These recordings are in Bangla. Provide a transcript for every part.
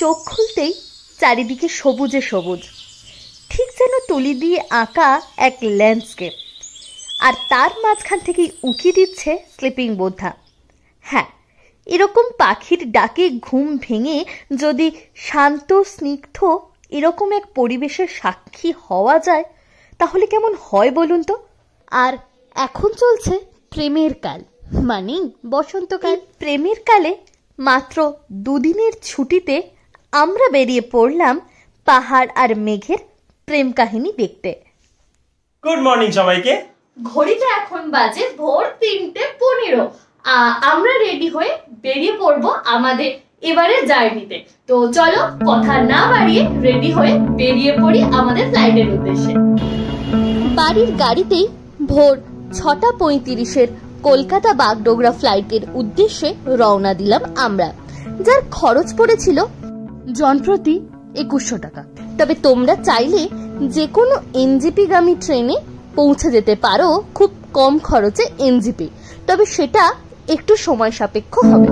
চোখ খুলতেই চারিদিকে সবুজে সবুজ, ঠিক যেন তুলি দিয়ে আঁকা এক ল্যান্ডস্কেপ। আর তার মাঝখান থেকেই উকি দিচ্ছে স্লিপিং বোদ্ধা। হ্যাঁ, এরকম পাখির ডাকে ঘুম ভেঙে যদি শান্ত স্নিগ্ধ এরকম এক পরিবেশের সাক্ষী হওয়া যায় তাহলে কেমন হয় বলুন তো। আর এখন চলছে প্রেমের কাল, মানে বসন্তকাল। প্রেমের কালে মাত্র দুদিনের ছুটিতে আমরা বেরিয়ে পড়লাম পাহাড় আর মেঘের প্রেম কাহিনী দেখতে। গুড মর্নিং সবাইকে। ঘড়িতে এখন বাজে ভোর 3:15। আমরা রেডি হয়ে বেরিয়ে পড়বো আমাদের এবারে জার্নিতে। তো চলো কথা না বাড়িয়ে রেডি হয়ে বেরিয়ে পড়ি আমাদের ফ্লাইটের উদ্দেশ্যে। বাড়ির গাড়িতেই ভোর 6:35 কলকাতা বাগডোগরা ফ্লাইটের উদ্দেশ্যে রওনা দিলাম আমরা, যার খরচ পড়েছিল জনপ্রতি 2100 টাকা। তবে তোমরা চাইলে যে কোনো এনজিপি গামী ট্রেনে পৌঁছে যেতে পারো খুব কম খরচে এনজিপি, তবে সেটা একটু সময় সাপেক্ষ হবে।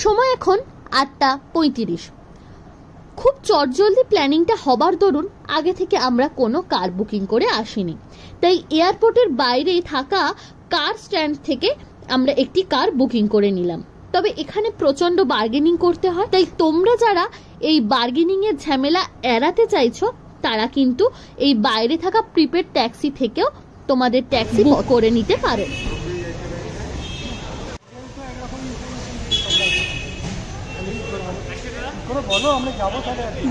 সময় এখন 8:35। খুব চটজলদি প্ল্যানিংটা হবার দরুন আগে থেকে আমরা কোনো কার বুকিং করে আসিনি, তাই এয়ারপোর্টের বাইরে থাকা কার স্ট্যান্ড থেকে আমরা একটি কার বুকিং করে নিলাম। তবে এখানে প্রচন্ড বার্গেনিং করতে হয়, তাই তোমরা যারা এই বার্গেনিং এর ঝামেলা এড়াতে চাইছো তারা কিন্তু এই বাইরে থাকা প্রিপেড ট্যাক্সি থেকেও তোমাদের ট্যাক্সি বুক করে নিতে পারো।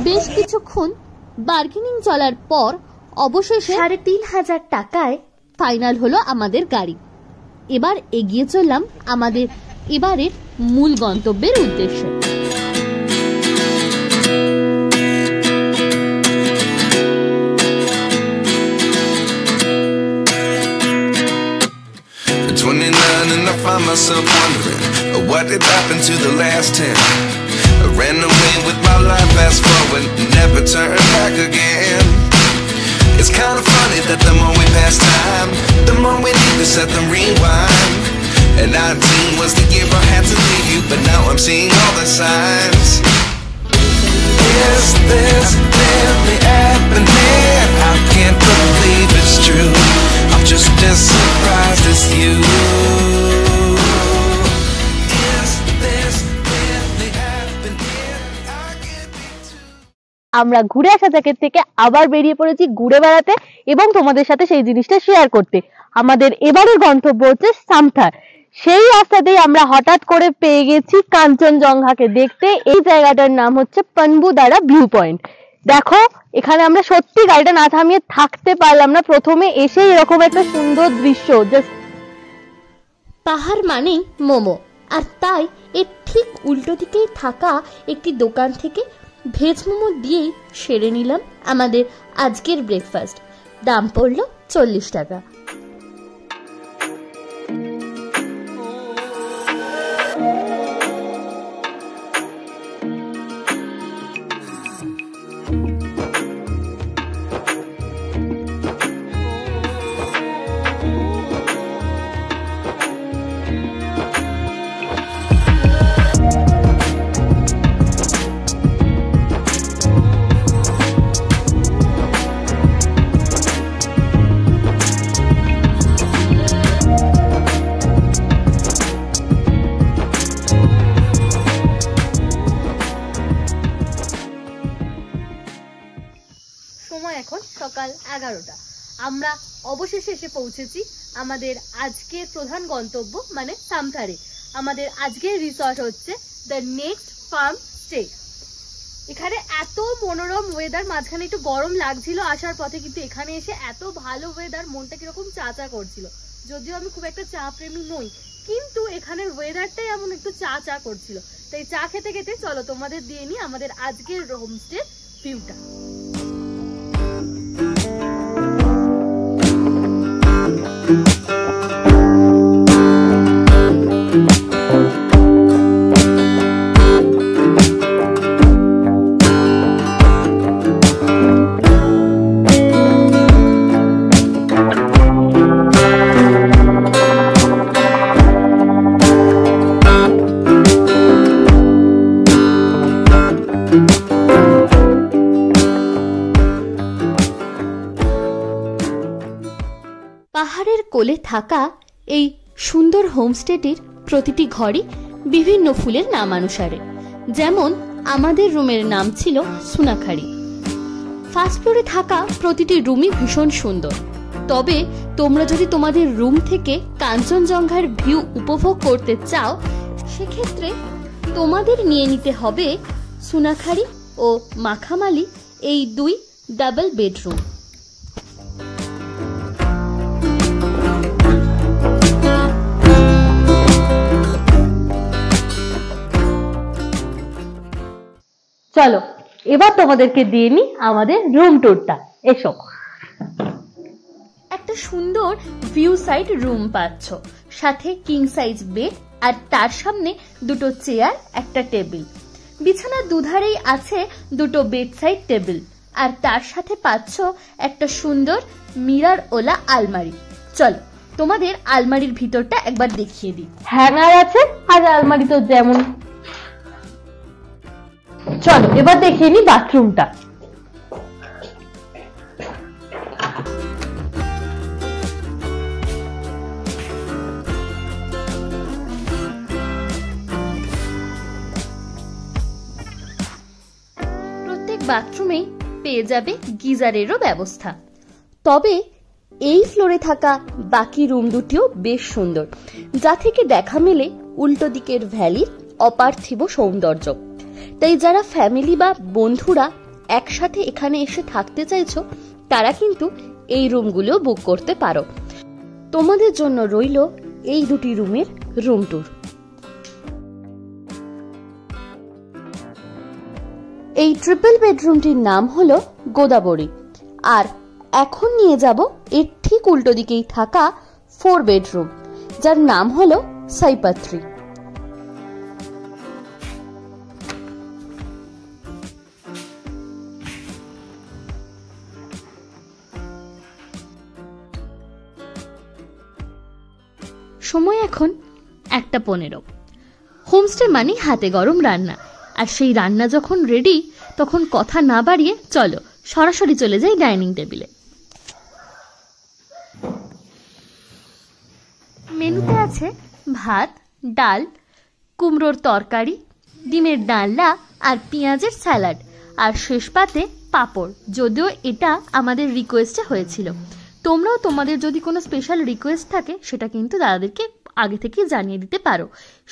বেশ কিছুক্ষণ বার্গেনিং চলার পর অবশেষে 3500 টাকায় ফাইনাল হলো আমাদের গাড়ি। এবার এগিয়ে চললাম আমাদের এবারের মূল গন্তব্যের উদ্দেশ্যে। And I find myself wondering what did happen to the last 10. I ran away with my life, fast forward, never turn back again. It's kind of funny that the more we pass time, the more we need to set the rewind. And 19 was the year I had to leave you, but now I'm seeing all the signs. Is this really happening? I can't believe it's true. I'm just as surprised as you. আমরা ঘুরে আসা জায়গা থেকে আবার বেরিয়ে পড়েছি ঘুরে বেড়াতে এবং তোমাদের সাথে সেই জিনিসটা শেয়ার করতে। আমাদের এবারের গন্তব্য হচ্ছে সামথার। সেই রাস্তাতেই আমরা হঠাৎ করে পেয়ে গেছি কাঞ্চনজঙ্ঘাকে দেখতে। এই জায়গাটার নাম হচ্ছে পানবুদারা ভিউ পয়েন্ট। দেখো, এখানে আমরা সত্যি গাড়িটা না থামিয়ে থাকতে পারলাম না। প্রথমে এসে এরকম একটা সুন্দর দৃশ্য, জাস্ট পাহাড় মানেই মোমো, আর তাই এর ঠিক উল্টো দিকেই থাকা একটি দোকান থেকে ভেজ মোমো দিয়েই সেরে নিলাম আমাদের আজকের ব্রেকফাস্ট। দাম পড়লো 40 টাকা। এখন সকাল 11টা। আমরা অবশেষে এসে পৌঁছেছি আমাদের আজকের প্রধান গন্তব্য মানে সামথারে। আমাদের আজকের রিসর্ট হচ্ছে দ্য নেক্সট ফার্ম স্টে। এখানে এত মনোরম ওয়েদার, মাঝখানে একটু গরম লাগছিল আসার পথে, কিন্তু এখানে এসে এত ভালো ওয়েদার, মনটা কিরকম চা চা করছিল। যদিও আমি খুব একটা চা প্রেমী নই, কিন্তু এখানের ওয়েদারটাই এমন একটু চা চা করছিল। তাই চা খেতে খেতে চলো তোমাদের দিয়ে নিই আমাদের আজকের হোমস্টে ভিউটা। পাহাড়ের কোলে থাকা এই সুন্দর হোমস্টেটির প্রতিটি ঘরই বিভিন্ন ফুলের নামানুসারে। যেমন আমাদের রুমের নাম ছিল সোনাখাড়ি। ফার্স্ট ফ্লোরে থাকা প্রতিটি রুমই ভীষণ সুন্দর। তবে তোমরা যদি তোমাদের রুম থেকে কাঞ্চনজঙ্ঘার ভিউ উপভোগ করতে চাও, সেক্ষেত্রে তোমাদের নিয়ে নিতে হবে সোনাখাড়ি ও মাখামালি এই 2 ডাবল বেডরুম। চলো এবার তোমাদেরকে দিয়ে নি আমাদের রুম ট্যুরটা। এসো। একটা সুন্দর ভিউ সাইড রুম পাচ্ছ, সাথে কিং সাইজ বেড, আর তার সামনে 2 চেয়ার, একটা টেবিল। বিছানার দুধারেই আছে 2 বেড সাইড টেবিল, আর তার সাথে পাচ্ছ একটা সুন্দর মিরর ওলা আলমারি। চলো তোমাদের আলমারির ভিতরটা একবার দেখিয়ে দিই। হ্যাঙ্গার আছে আর আলমারি তো যেমন। চলো এবার দেখিয়ে নি বাথরুমটা। প্রত্যেক বাথরুমেই পেয়ে যাবে গিজারেরও ব্যবস্থা। তবে এই ফ্লোরে থাকা বাকি রুম দুটিও বেশ সুন্দর, যা থেকে দেখা মেলে উল্টো দিকের ভ্যালির অপার্থিব সৌন্দর্য। তাই যারা ফ্যামিলি বা বন্ধুরা একসাথে এখানে এসে থাকতে চাইছো, তারা কিন্তু এই রুমগুলো বুক করতে পারো। তোমাদের জন্য রইল এই 2টি রুমের রুম ট্যুর। এই ট্রিপল বেডরুমটির নাম হলো গোদাবরী, আর এখন নিয়ে যাব এর ঠিক উল্টো দিকেই থাকা 4 বেডরুম, যার নাম হলো সাইপাত্রী। সময় এখন 1:15। হোমস্টে মানে হাতে গরম রান্না, আর সেই রান্না যখন রেডি তখন কথা না বাড়িয়ে চলো সরাসরি চলে যাই ডাইনিং টেবিলে। মেনুতে আছে ভাত, ডাল, কুমড়োর তরকারি, ডিমের ডালনা আর পেঁয়াজের স্যালাড, আর শেষ পাতে পাঁপড়। যদিও এটা আমাদের রিকোয়েস্টে হয়েছিল। তোমরাও তোমাদের যদি কোনো স্পেশাল রিকোয়েস্ট থাকে সেটা কিন্তু দাদাদেরকে আগে থেকে জানিয়ে দিতে পারো।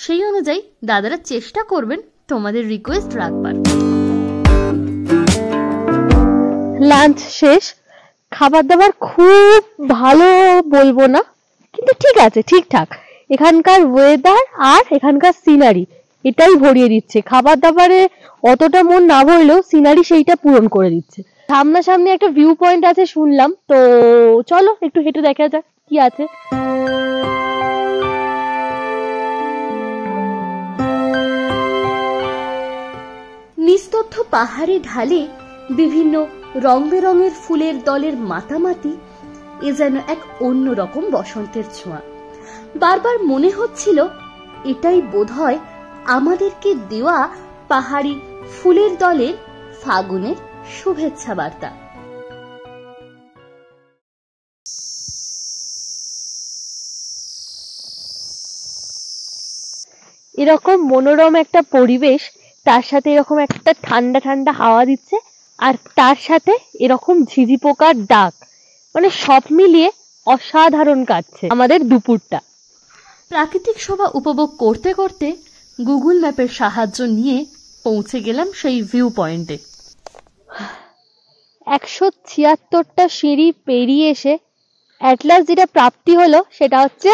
সেই অনুযায়ী দাদারা চেষ্টা করবেন তোমাদের রিকোয়েস্ট রাখবার। লাঞ্চ শেষ। খাবার দাবার খুব ভালো বলবো না, কিন্তু ঠিক আছে, ঠিকঠাক। এখানকার ওয়েদার আর এখানকার সিনারি এটাই ভরিয়ে দিচ্ছে। খাবার দাবারে অতটা মন না ভরলেও সিনারি সেইটা পূরণ করে দিচ্ছে। সামনাসামনি একটা ভিউ পয়েন্ট আছে শুনলাম, তো চলো একটু হেঁটে দেখা যাক কি আছে। নিস্তব্ধ পাহাড়ি ঢালে বিভিন্ন রং বেরঙের ফুলের দলের মাতামাতি, এ যেন এক অন্যরকম বসন্তের ছোঁয়া। বারবার মনে হচ্ছিল এটাই বোধহয় আমাদেরকে দেওয়া পাহাড়ি ফুলের দলের ফাগুনের শুভেচ্ছা বার্তা। এরকম মনোরম একটা পরিবেশ, তার সাথে এরকম একটা ঠান্ডা ঠান্ডা হাওয়া দিচ্ছে, আর তার সাথে এরকম ঝিঝি পোকার ডাক, মানে সব মিলিয়ে অসাধারণ কাটছে আমাদের দুপুরটা। প্রাকৃতিক শোভা উপভোগ করতে করতে গুগল ম্যাপের সাহায্য নিয়ে পৌঁছে গেলাম সেই ভিউ পয়েন্টে। 176টা সিঁড়ি পেরিয়ে এসে অ্যাট লাস্ট যেটা প্রাপ্তি হলো সেটা হচ্ছে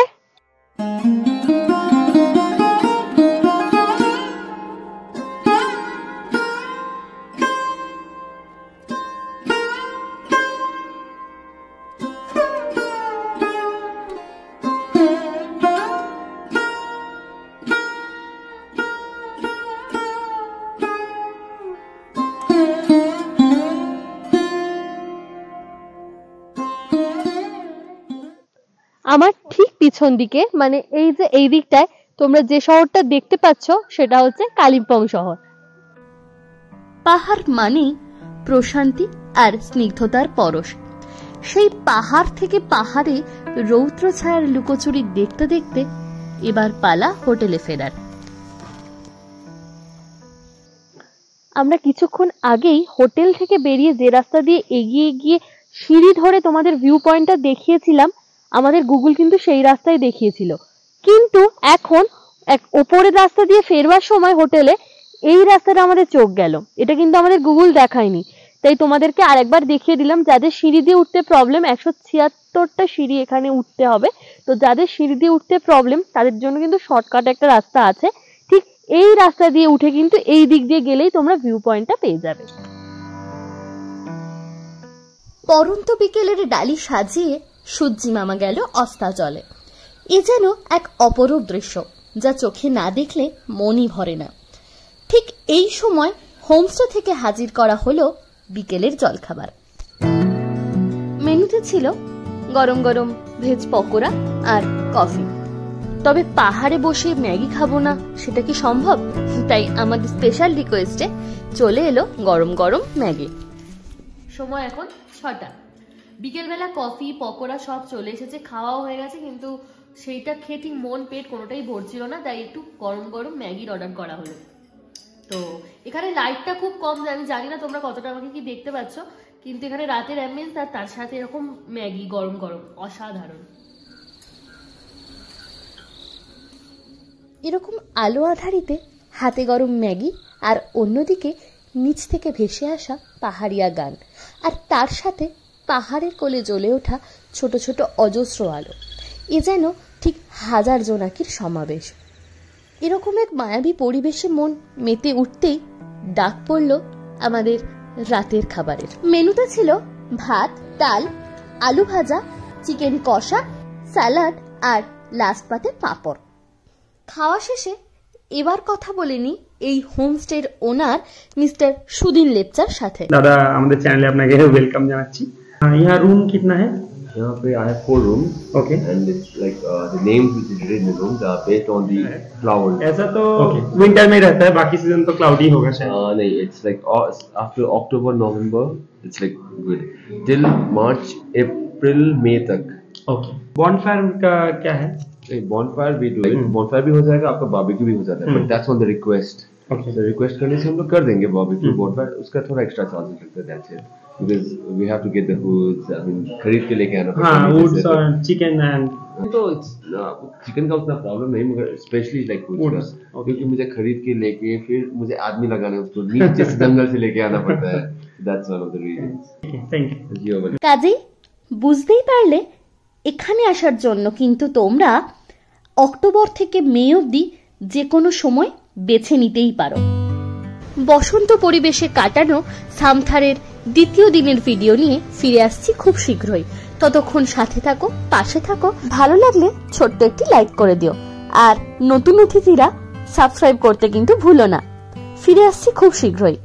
আমার ঠিক পিছন দিকে, মানে এই যে এই দিকটায় তোমরা যে শহরটা দেখতে পাচ্ছ সেটা হচ্ছে কালিম্পং শহর। পাহাড় মানে প্রশান্তি আর স্নিগ্ধতার পরশ। সেই পাহাড় থেকে পাহাড়ে রৌদ্র ছায়ার লুকোচুরি দেখতে দেখতে এবার পালা হোটেলে ফেরার। আমরা কিছুক্ষণ আগেই হোটেল থেকে বেরিয়ে যে রাস্তা দিয়ে এগিয়ে গিয়ে সিঁড়ি ধরে তোমাদের ভিউ পয়েন্টটা দেখিয়েছিলাম, আমাদের গুগল কিন্তু সেই রাস্তায় দেখিয়েছিল। কিন্তু এখন ওপরের রাস্তা দিয়ে ফেরবার সময় হোটেলে এই রাস্তাটা আমাদের চোখ গেল, এটা কিন্তু আমাদের গুগল দেখায়নি। তাই তোমাদেরকে আরেকবার দেখিয়ে দিলাম। যাদের সিঁড়ি দিয়ে উঠতে প্রবলেম, 176টা সিঁড়ি এখানে উঠতে হবে, তো যাদের সিঁড়ি দিয়ে উঠতে প্রবলেম তাদের জন্য কিন্তু শর্টকাট একটা রাস্তা আছে। ঠিক এই রাস্তা দিয়ে উঠে কিন্তু এই দিক দিয়ে গেলেই তোমরা ভিউ পয়েন্টটা পেয়ে যাবে। পরন্ত বিকেলের ডালি সাজিয়ে সূর্যি মামা গেল অস্তাচলে। এ যেন এক অপরূপ দৃশ্য, যা চোখে না দেখলে মনই ভরে না। ঠিক এই সময় হোমস্টে থেকে হাজির করা হলো বিকেলের জলখাবার। মেনুতে ছিল গরম গরম ভেজ পকোড়া আর কফি। তবে পাহাড়ে বসে ম্যাগি খাবো না সেটা কি সম্ভব? তাই আমাদের স্পেশাল রিকোয়েস্টে চলে এলো গরম গরম ম্যাগি। সময় এখন 6টা। বিকেলবেলা কফি পকোড়া সব চলে এসেছে, খাওয়াও হয়ে গেছে, কিন্তু সেইটা খেয়ে ঠিক মন পেট কোনোটাই ভরছিল না, তাই একটু গরম গরম ম্যাগির অর্ডার করা হলো। তো এখানে লাইটটা খুব কম, আমি জানি না তোমরা কতটা আমাকে কি দেখতে পাচ্ছ, কিন্তু এখানে রাতের অ্যাম্বিয়েন্স আর তার সাথে এরকম ম্যাগি গরম গরম, অসাধারণ। এরকম আলো আধারিতে হাতে গরম ম্যাগি আর অন্যদিকে নিচ থেকে ভেসে আসা পাহাড়িয়া গান, আর তার সাথে পাহাড়ের কোলে জ্বলে ওঠা ছোট ছোট অজস্র আলো, এ যেন ঠিক হাজার জোনাকির সমাবেশ। এরকম এক মায়াবী পরিবেশে মন মেতে উঠতেই ডাক পড়ল আমাদের রাতের খাবারের। মেনুতে ছিল ভাত, ডাল, আলু ভাজা, চিকেন কষা, স্যালাড আর লাস্ট পাতে পাঁপড়। খাওয়া শেষে এবার কথা বলেনি এই হোমস্টের ওনার মিস্টার সুদিন লেপচার সাথে। दादा আমাদের চ্যানেলে আপনাকে ওয়েলকাম জানাচ্ছি। यहाँ रूम कितना है? यहाँ पे I have 4 rooms. Okay. And it's like the names which is written in the rooms are based on the cloud. ऐसा तो विंटर में रहता है, बाकी सीजन तो क्लाउडी होगा शायद। नहीं, it's like after October, November, it's like good till March, April, May तक. Okay. बॉनफायर का क्या है? Bonfire we do it. Bonfire भी हो जाएगा, आपका barbecue भी हो जाता है. But that's on the request. Okay. So request करने से हम लोग कर देंगे barbecue, bonfire. उसका थोड़ा extra charges लगता है. That's it. Because we have to get the hoods. I mean, खरीद के लेके आना पड़ता है. हाँ, woods और chicken and तो चिकन का उतना प्रॉब्लम नहीं, मगर स्पेशली लाइक वुड्स का, क्योंकि मुझे खरीद के लेके फिर मुझे आदमी लगाने उसको नीचे से जंगल से लेके आना पड़ता है. That's one of the reasons. Thank you. কাজেই বুঝতেই পারলে এখানে আসার জন্য কিন্তু তোমরা অক্টোবর থেকে মে অবধি যে কোনো সময় বেছে নিতেই পারো। বসন্ত পরিবেশে কাটানো সামথারের দ্বিতীয় দিনের ভিডিও নিয়ে ফিরে আসছি খুব শীঘ্রই। ততক্ষণ সাথে থাকো, পাশে থাকো। ভালো লাগলে ছোট্ট একটি লাইক করে দিও, আর নতুন অতিথিরা সাবস্ক্রাইব করতে কিন্তু ভুলো না। ফিরে আসছি খুব শীঘ্রই।